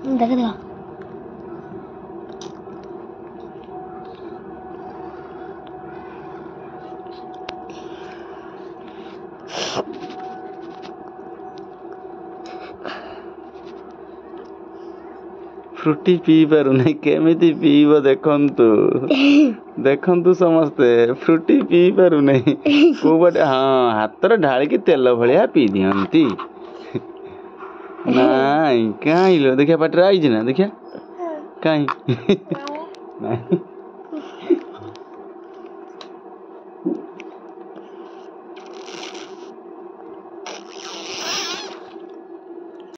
देख देखो फ्रुटी पी पारु नहीं केमिति पीब देखंतु देखंतु समस्ते फ्रुटी पी पारु नहीं को बटे हाँ हाथ ढाल की तेल भलिया पी दियंती नाई काई लो देखिया पाटरा आइज ना देखिया काई नहीं